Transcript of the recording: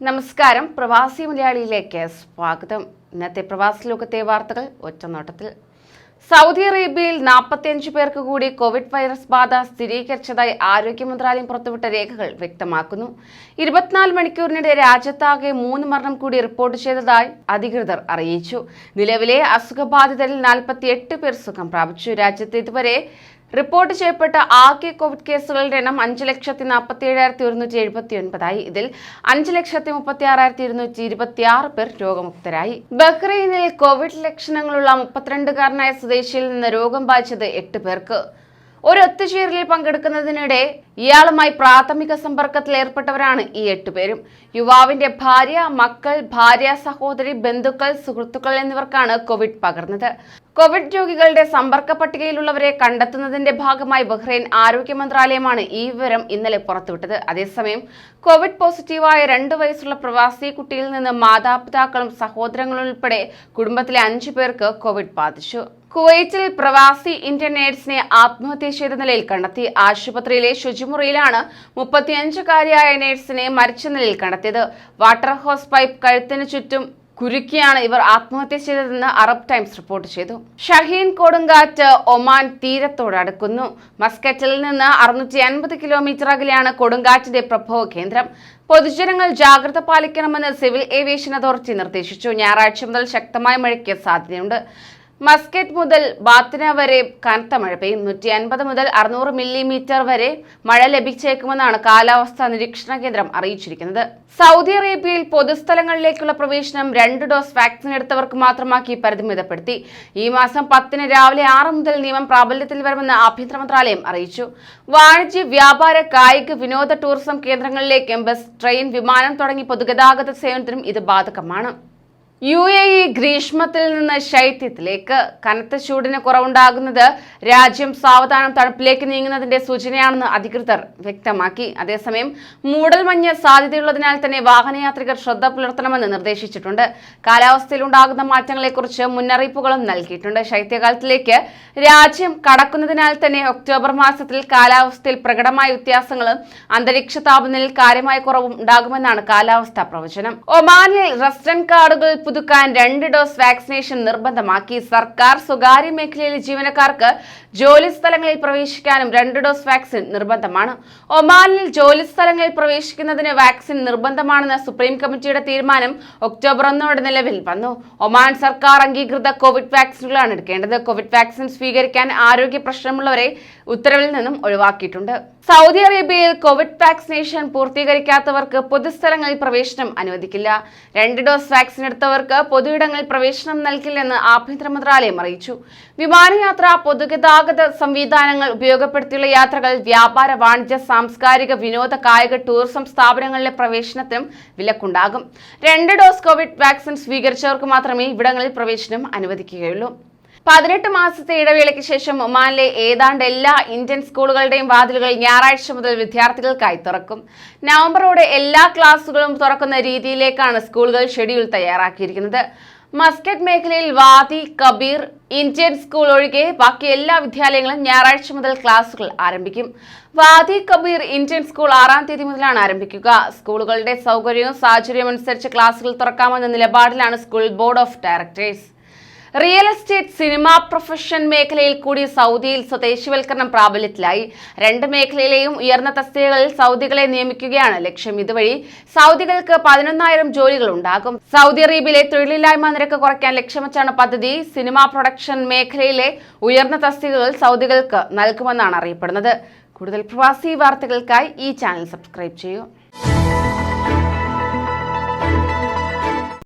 നമസ്കാരം. പ്രവാസി മലയാളിയിലേക്ക് സ്വാഗതം. ഇന്നത്തെ പ്രവാസി ലോകത്തെ വാർത്തകൾ ഒറ്റനോട്ടത്തിൽ. സൗദി അറേബ്യയിൽ 45 പേർക്ക് കൂടി കോവിഡ് വൈറസ് ബാധ സ്ഥിരീകരിച്ചതായി ആരോഗ്യ മന്ത്രാലയം പുറത്തുവിട്ട രേഖകൾ വ്യക്തമാക്കുന്നു. 24 മണിക്കൂറിനിടെ രാജ്യത്താകെ 3 മരണം കൂടി റിപ്പോർട്ട് ചെയ്തതായി അധികൃതർ അറിയിച്ചു. നിലവിലെ അസുഖബാധിതരിൽ 48 പേർ സുഖം പ്രാപിച്ചു. രാജ്യത്ത് ഇതുവരെ റിപ്പോർട്ട് ചെയ്യപ്പെട്ട ആകെ കോവിഡ് കേസുകളുടെ എണ്ണം 5,47,179 ഇതിൽ 5,36,226 പേർ രോഗമുക്തരായി. ബഹ്റൈനിൽ കോവിഡ് ലക്ഷണങ്ങളുള്ള 32-കാരനായ സ്വദേശിയിൽ നിന്ന് രോഗം ബാധിച്ചത് 8 പേർക്ക്. ഒരു ഒത്തുചേരലിൽ പങ്കെടുക്കുന്നതിനിടെ ഇയാളുമായി പ്രാഥമിക സമ്പർക്കത്തിൽ ഏർപ്പെട്ടവരാണ് ഈ 8 പേരും. യുവാവിന്റെ ഭാര്യ, മക്കൾ, ഭാര്യ, സഹോദരി, ബന്ധുക്കൾ, സുഹൃത്തുക്കൾ എന്നിവർക്കാണ് കോവിഡ് പകർന്നത്. കോവിഡ് രോഗികളുടെ സമ്പർക്ക പട്ടികയിലുള്ളവരെ കണ്ടെത്തുന്നതിന്റെ ഭാഗമായി ബഹ്റൈൻ ആരോഗ്യ മന്ത്രാലയമാണ് ഈ വിവരം ഇന്നലെ പുറത്തുവിട്ടത്. അതേസമയം കോവിഡ് പോസിറ്റീവായ 2 വയസ്സുള്ള പ്രവാസി കുട്ടിയിൽ നിന്ന് മാതാപിതാക്കളും സഹോദരങ്ങളും ഉൾപ്പെടെ കുടുംബത്തിലെ 5 പേർക്ക് കോവിഡ് ബാധിച്ചു. കുവൈറ്റിൽ പ്രവാസി ഇന്ത്യൻ നേഴ്സിനെ ആത്മഹത്യ ചെയ്ത നിലയിൽ കണ്ടെത്തി. ആശുപത്രിയിലെ ശുചിമുറിയിലാണ് 35-കാരിയായ നേഴ്സിനെ മരിച്ച നിലയിൽ കണ്ടെത്തിയത്. വാട്ടർ ഹോസ് പൈപ്പ് കഴുത്തിന് ചുറ്റും കുരുക്കിയാണ് ഇവർ ആത്മഹത്യ ചെയ്തതെന്ന് അറബ് ടൈംസ് റിപ്പോർട്ട് ചെയ്തു. ഷഹീൻ കൊടുങ്കാറ്റ് ഒമാൻ തീരത്തോട് അടുക്കുന്നു. മസ്കറ്റിൽ നിന്ന് 650 കിലോമീറ്റർ അകലെയാണ് കൊടുങ്കാറ്റിന്റെ പ്രഭവ കേന്ദ്രം. പൊതുജനങ്ങൾ ജാഗ്രത പാലിക്കണമെന്ന് സിവിൽ ഏവിയേഷൻ അതോറിറ്റി നിർദ്ദേശിച്ചു. ഞായറാഴ്ച മുതൽ ശക്തമായ മഴയ്ക്ക് സാധ്യതയുണ്ട്. മസ്കറ്റ് മുതൽ ബാത്തിന വരെ കനത്ത മഴ പെയ്യും. 150 മുതൽ 600 മില്ലിമീറ്റർ വരെ മഴ ലഭിച്ചേക്കുമെന്നാണ് കാലാവസ്ഥാ നിരീക്ഷണ കേന്ദ്രം അറിയിച്ചിരിക്കുന്നത്. സൗദി അറേബ്യയിൽ പൊതുസ്ഥലങ്ങളിലേക്കുള്ള പ്രവേശനം 2 ഡോസ് വാക്സിൻ എടുത്തവർക്ക് മാത്രമാക്കി പരിമിതപ്പെടുത്തി. ഈ മാസം 10-ന് രാവിലെ 6 മുതൽ നിയമം പ്രാബല്യത്തിൽ വരുമെന്ന് ആഭ്യന്തര മന്ത്രാലയം അറിയിച്ചു. വാണിജ്യ, വ്യാപാര, കായിക, വിനോദ, ടൂറിസം കേന്ദ്രങ്ങളിലേക്കും ബസ്, ട്രെയിൻ, വിമാനം തുടങ്ങി പൊതുഗതാഗത സേവനത്തിനും ഇത് ബാധകമാണ്. UAE ഗ്രീഷ്മത്തിൽ നിന്ന് ശൈത്യത്തിലേക്ക്. കനത്ത ചൂടിന് കുറവുണ്ടാകുന്നത് രാജ്യം സാവധാനം തണുപ്പിലേക്ക് നീങ്ങുന്നതിന്റെ സൂചനയാണെന്ന് അധികൃതർ വ്യക്തമാക്കി. അതേസമയം മൂടൽമഞ്ഞ് സാധ്യതയുള്ളതിനാൽ തന്നെ വാഹനയാത്രികർ ശ്രദ്ധ പുലർത്തണമെന്ന് നിർദ്ദേശിച്ചിട്ടുണ്ട്. കാലാവസ്ഥയിൽ ഉണ്ടാകുന്ന മാറ്റങ്ങളെക്കുറിച്ച് മുന്നറിയിപ്പുകളും നൽകിയിട്ടുണ്ട്. ശൈത്യകാലത്തിലേക്ക് രാജ്യം കടക്കുന്നതിനാൽ തന്നെ ഒക്ടോബർ മാസത്തിൽ കാലാവസ്ഥയിൽ പ്രകടമായ വ്യത്യാസങ്ങളും അന്തരീക്ഷ താപനിലയിൽ കാര്യമായ കുറവും ഉണ്ടാകുമെന്നാണ് കാലാവസ്ഥാ പ്രവചനം. ഒമാനിൽ റെസിഡന്റ് കാർഡുകൾ പുതുക്കാൻ 2 ഡോസ് വാക്സിനേഷൻ നിർബന്ധമാക്കി. സർക്കാർ, സ്വകാര്യ മേഖലയിലെ ജീവനക്കാർക്ക് ജോലി സ്ഥലങ്ങളിൽ പ്രവേശിക്കാനും 2 ഡോസ് വാക്സിൻ നിർബന്ധമാണ്. ഒമാനിൽ ജോലി സ്ഥലങ്ങളിൽ പ്രവേശിക്കുന്നതിന് വാക്സിൻ നിർബന്ധമാണെന്ന സുപ്രീം കമ്മിറ്റിയുടെ തീരുമാനം ഒക്ടോബർ 1 നിലവിൽ വന്നു. ഒമാൻ സർക്കാർ അംഗീകൃത കോവിഡ് വാക്സിനുകളാണ് എടുക്കേണ്ടത്. കോവിഡ് വാക്സിൻ സ്വീകരിക്കാൻ ആരോഗ്യ പ്രശ്നമുള്ളവരെ ഉത്തരവിൽ നിന്നും ഒഴിവാക്കിയിട്ടുണ്ട്. സൗദി അറേബ്യയിൽ കോവിഡ് വാക്സിനേഷൻ പൂർത്തീകരിക്കാത്തവർക്ക് പൊതുസ്ഥലങ്ങളിൽ പ്രവേശനം അനുവദിക്കില്ല. 2 ഡോസ് വാക്സിൻ എടുത്തവർക്ക് പൊതുയിടങ്ങളിൽ പ്രവേശനം നൽകില്ലെന്ന് ആഭ്യന്തര മന്ത്രാലയം അറിയിച്ചു. വിമാനയാത്ര, പൊതുഗതാഗത സംവിധാനങ്ങൾ ഉപയോഗപ്പെടുത്തിയുള്ള യാത്രകൾ, വ്യാപാര, വാണിജ്യ, സാംസ്കാരിക, വിനോദ, കായിക, ടൂറിസം സ്ഥാപനങ്ങളിലെ പ്രവേശനത്തിനും വിലക്കുണ്ടാകും. 2 ഡോസ് കോവിഡ് വാക്സിൻ സ്വീകരിച്ചവർക്ക് മാത്രമേ ഇവിടങ്ങളിൽ പ്രവേശനം അനുവദിക്കുകയുള്ളൂ. 18 മാസത്തെ ഇടവേളയ്ക്ക് ശേഷം ഒമാനിലെ ഏതാണ്ട് എല്ലാ ഇന്ത്യൻ സ്കൂളുകളുടെയും വാതിലുകൾ ഞായറാഴ്ച മുതൽ വിദ്യാർത്ഥികൾക്കായി തുറക്കും. നവംബറോടെ എല്ലാ ക്ലാസുകളും തുറക്കുന്ന രീതിയിലേക്കാണ് സ്കൂളുകൾ ഷെഡ്യൂൾ തയ്യാറാക്കിയിരിക്കുന്നത്. മസ്കറ്റ് മേഖലയിൽ വാദി കബീർ ഇന്ത്യൻ സ്കൂൾ ഒഴികെ ബാക്കി എല്ലാ വിദ്യാലയങ്ങളും ഞായറാഴ്ച മുതൽ ക്ലാസുകൾ ആരംഭിക്കും. വാദി കബീർ ഇന്ത്യൻ സ്കൂൾ 6-ാം തീയതി മുതലാണ് ആരംഭിക്കുക. സ്കൂളുകളുടെ സൗകര്യവും സാഹചര്യവും അനുസരിച്ച് ക്ലാസുകൾ തുറക്കാമെന്ന നിലപാടിലാണ് school board of directors. Real estate, cinema, profession മേഖലയിൽ കൂടി സൗദിയിൽ സ്വദേശിവൽക്കരണം പ്രാബല്യത്തിലായി. 2 മേഖലയിലെയും ഉയർന്ന തസ്തികകളിൽ സൗദികളെ നിയമിക്കുകയാണ് ലക്ഷ്യം. ഇതുവഴി സൗദികൾക്ക് 11,000 ജോലികൾ ഉണ്ടാകും. സൗദി അറേബ്യയിലെ തൊഴിലില്ലായ്മ നിരക്ക് കുറയ്ക്കാൻ ലക്ഷ്യം വെച്ചാണ് പദ്ധതി. സിനിമ പ്രൊഡക്ഷൻ മേഖലയിലെ ഉയർന്ന തസ്തികകൾ സൗദികൾക്ക് നൽകുമെന്നാണ് അറിയപ്പെടുന്നത്. കൂടുതൽ പ്രവാസി വാർത്തകൾക്കായി ഈ ചാനൽ സബ്സ്ക്രൈബ് ചെയ്യൂ.